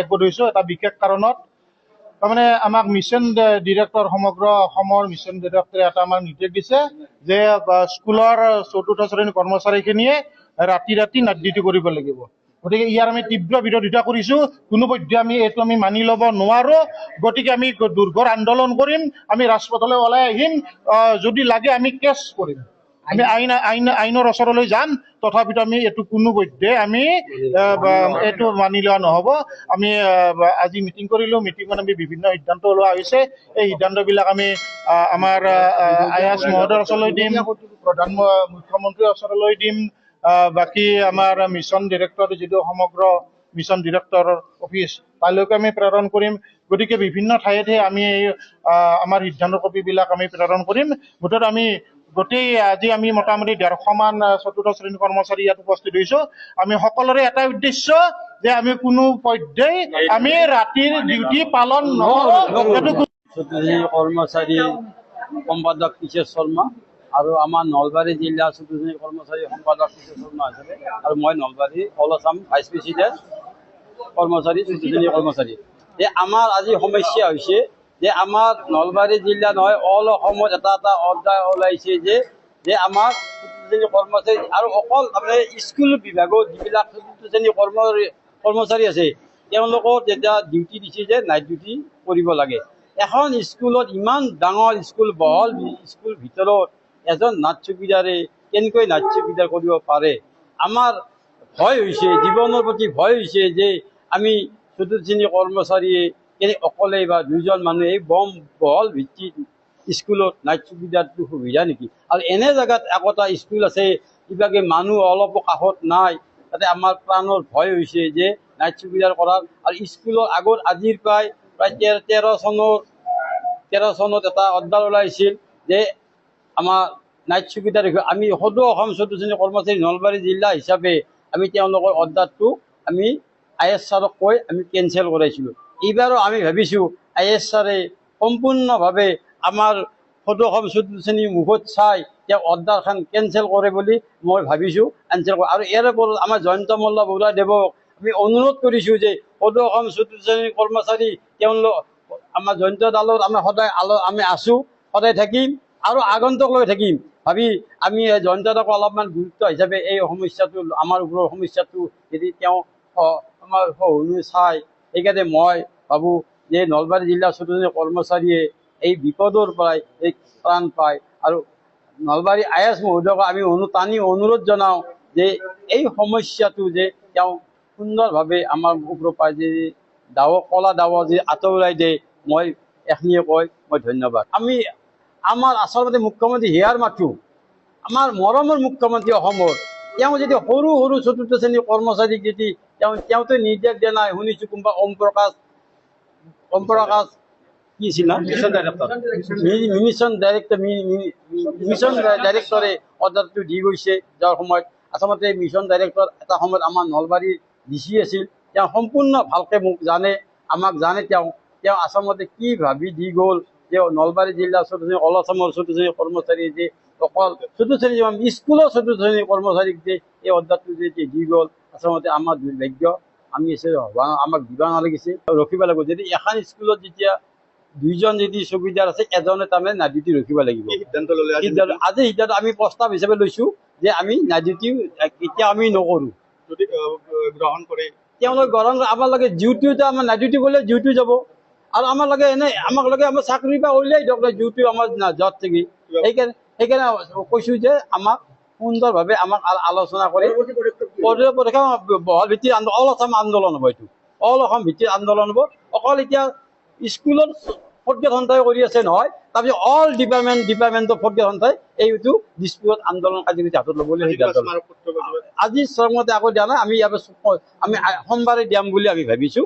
একগোট হৈছোঁ এটা বিশেষ কাৰণত। তাৰমানে আমাক মিছন ডিৰেক্টৰ সমগ্ৰ অসমৰ মিছন ডিৰেক্টৰে এটা আমাক নিৰ্দেশ দিছে যে স্কুলৰ চতুৰ্থ শ্ৰেণীৰ কৰ্মচাৰীখিনিয়ে ৰাতি ৰাতি নাইট ডিউটি কৰিব লাগিব। গতিকে ইয়াৰ আমি তীব্ৰ বিৰোধিতা কৰিছোঁ। কোনোপধ্যে আমি এইটো আমি মানি ল'ব নোৱাৰোঁ। গতিকে আমি দুৰ্ঘৰ আন্দোলন কৰিম, আমি ৰাজপথলৈ ওলাই আহিম, যদি লাগে আমি কেছ কৰিম, আমি আইনৰ ওচৰলৈ যাম। তথাপিতো আমি এইটো কোনোপধ্যে আমি এইটো মানি লোৱা নহ'ব। আমি আজি মিটিং কৰিলোঁ, মিটিঙত আমি বিভিন্ন সিদ্ধান্ত লোৱা হৈছে। এই সিদ্ধান্তবিলাক আমি আমাৰ আয়াস মহোদয়ৰ ওচৰলৈ দিম, মুখ্যমন্ত্ৰীৰ ওচৰলৈ দিম, বাকী আমাৰ মিছন ডিৰেক্টৰ যিটো সমগ্ৰ মিছন ডিৰেক্টৰ অফিচ তালৈকে আমি প্ৰেৰণ কৰিম। গতিকে বিভিন্ন ঠায়ে আমি আমাৰ সিদ্ধান্ত কপিবিলাক আমি প্ৰেৰণ কৰিম। মুঠতে আমি গোটেই আজি আমি মোটামুটি 150মান চতুৰ্থ শ্ৰেণীৰ কৰ্মচাৰী ইয়াত উপস্থিত হৈছোঁ। আমি সকলোৰে এটাই উদ্দেশ্য যে আমি কোনোপধ্যেই আমি ৰাতিৰ ডিউটি পালন নকৰোঁ। কৰ্মচাৰী সম্পাদক কিশোৰ শৰ্মা আৰু আমাৰ নলবাৰী জিলা চতুৰ্থ শ্ৰেণীৰ কৰ্মচাৰী সম্পাদক কিশোৰ শৰ্মা হিচাপে, আৰু মই Nalbari all Assam vice president কৰ্মচাৰী চতুৰ্থ শ্ৰেণীৰ কৰ্মচাৰী। যে আমাৰ আজি সমস্যা হৈছে যে আমাৰ নলবাৰী জিলা নহয় অল অসমত এটা অৰ্ডাৰ ওলাইছে যে আমাৰ চতুৰ্থ শ্ৰেণীৰ কৰ্মচাৰী আৰু অকল তাৰমানে স্কুল বিভাগত যিবিলাক চতুৰ্থ শ্ৰেণীৰ কৰ্মচাৰী আছে তেওঁলোকক যেতিয়া ডিউটি দিছে যে নাইট ডিউটি কৰিব লাগে। এখন স্কুলত ইমান ডাঙৰ স্কুল, বহল স্কুল ভিতৰত এজন নাইট চকীদাৰে কেনেকৈ নাইট চকীদাৰ কৰিব পাৰে? আমাৰ ভয় হৈছে, জীৱনৰ প্ৰতি ভয় হৈছে যে আমি চতুৰ্থ শ্ৰেণীৰ কৰ্মচাৰীয়ে অকলে বা দুইজন মানুহে এই বহল ভিত্তিত স্কুলত নাইট চকীদাৰটো সুবিধা নেকি? আৰু এনে জেগাত একোটা স্কুল আছে কিবাকে মানুহ অলপো কাষত নাই, তাতে আমাৰ প্ৰাণৰ ভয় হৈছে যে নাইট চকীদাৰ কৰাৰ। আৰু স্কুলৰ আগত আজিৰ প্ৰায় 13 চনত এটা অৰ্ডাৰ ওলাইছিল যে আমাৰ নাইট চকীদাৰ আমি সদৌ অসম চতুৰ্থ শ্ৰেণীৰ কৰ্মচাৰী নলবাৰী জিলা হিচাপে আমি তেওঁলোকৰ অৰ্ডাৰটো আমি IS ছাৰক কৈ আমি কেঞ্চেল কৰাইছিলোঁ। এইবাৰো আমি ভাবিছোঁ IS ছাৰে সম্পূৰ্ণভাৱে আমাৰ সদৌ অসম চতুৰ্থ শ্ৰেণীৰ মুখত চাই তেওঁ অৰ্ডাৰখন কেঞ্চেল কৰে বুলি মই ভাবিছোঁ, কেঞ্চেল কৰে। আৰু ইয়াৰ ওপৰত আমাৰ জয়ন্ত মল্ল বৰুৱাদেৱক আমি অনুৰোধ কৰিছোঁ যে সদৌ অসম চতুৰ্থ শ্ৰেণীৰ কৰ্মচাৰী তেওঁলোক আমাৰ জয়ন্ত দালত আমি সদায় আমি আছোঁ, সদায় থাকিম আৰু আগন্তুক লৈ থাকিম ভাবি আমি জয়ন্তদাক অলপমান গুৰুত্ব হিচাপে এই সমস্যাটো আমাৰ ওপৰৰ সমস্যাটো যদি তেওঁ আমাৰ সহযোগী চাই, সেইকাৰণে মই ভাবোঁ যে নলবাৰী জিলাৰ চতুৰ্থ শ্ৰেণীৰ কৰ্মচাৰীয়ে এই বিপদৰ পৰাই এই প্ৰাণ পায়। আৰু নলবাৰী IS মহোদয়ক আমি অনুৰোধ জনাওঁ যে এই সমস্যাটো যে তেওঁ সুন্দৰভাৱে আমাৰ ওপৰত পায় যে কলা দাৱ যে আঁতৰাই দিয়ে, মই এখিনিয়ে কৈ মই ধন্যবাদ। আমাৰ আচলতে মুখ্যমন্ত্ৰী হিয়াৰ মাথোঁ, আমাৰ মৰমৰ মুখ্যমন্ত্ৰী অসমৰ, তেওঁ যদি সৰু সৰু চতুৰ্থ শ্ৰেণীৰ কৰ্মচাৰীক যদি তেওঁতো নিৰ্দেশ দিয়া নাই, শুনিছোঁ কোনোবা ওম প্ৰকাশ কি আছিল না মিছন ডাইৰেক্টৰে অৰ্ডাৰটো দি গৈছে। যাৰ সময়ত আচলতে মিছন ডাইৰেক্টৰ এটা সময়ত আমাৰ নলবাৰীৰ DC আছিল, তেওঁ সম্পূৰ্ণ ভালকৈ মোক জানে, আমাক জানে। তেওঁ আচলতে কি ভাবি দি গ'ল যে নলবাৰী জিলাৰ চতুৰ্থ শ্ৰেণীৰ অল আছামৰ চতুৰ্থ শ্ৰেণীৰ কৰ্মচাৰী যে অকল চতুৰ্থ শ্ৰেণীৰ স্কুলৰ চতুৰ্থ শ্ৰেণীৰ কৰ্মচাৰীক যে এই অৰ্ডাৰটো যে দি গ'ল, আচলতে আমাৰ দুৰ্ভাগ্য। আমি আমাক দিব নালাগিছে, ৰখিব লাগিব। যদি এখন স্কুলত যেতিয়া দুইজন যদি চকীদাৰ আছে, এজনে তাৰমানে নাইট ডিউটি ৰখিব লাগিব। আজি সিদ্ধান্ত আমি প্ৰস্তাৱ হিচাপে লৈছোঁ যে আমি নাইট ডিউটি এতিয়া আমি নকৰোঁ। যদি গ্ৰহণ কৰে তেওঁলোকে আমাৰ লাগে ডিউটিও, আমাৰ নাইট ডিউটি কৰিলে ডিউটি যাব। আৰু আমাৰ লাগে আমাক লাগে আমাৰ চাকৰি পৰা উলিয়াই দিয়ক, ডিউটি আমাৰ যোৱাত থাকি। সেইকাৰণে কৈছোঁ যে আমাক সুন্দৰভাৱে আমাক আলোচনা কৰি বহল ভিত্তিৰ অল আছাম আন্দোলন হ'ব। এইটো অল অসম ভিত্তিৰ আন্দোলন হ'ব। অকল এতিয়া স্কুলত ফৰ্থ গ্ৰেড সন্থাই কৰি আছে নহয়, তাৰপিছত অল ডিপাৰ্টমেণ্টৰ ফৰ্থ গ্ৰেড সন্থাই এইটো ডিছপুটত আন্দোলন কাৰ্যসূচী হাতত ল'বলৈ সিদ্ধান্ত। আজি শ্ৰমতে আকৌ দিয়া নাই, আমি সোমবাৰে দিয়াম বুলি আমি ভাবিছোঁ।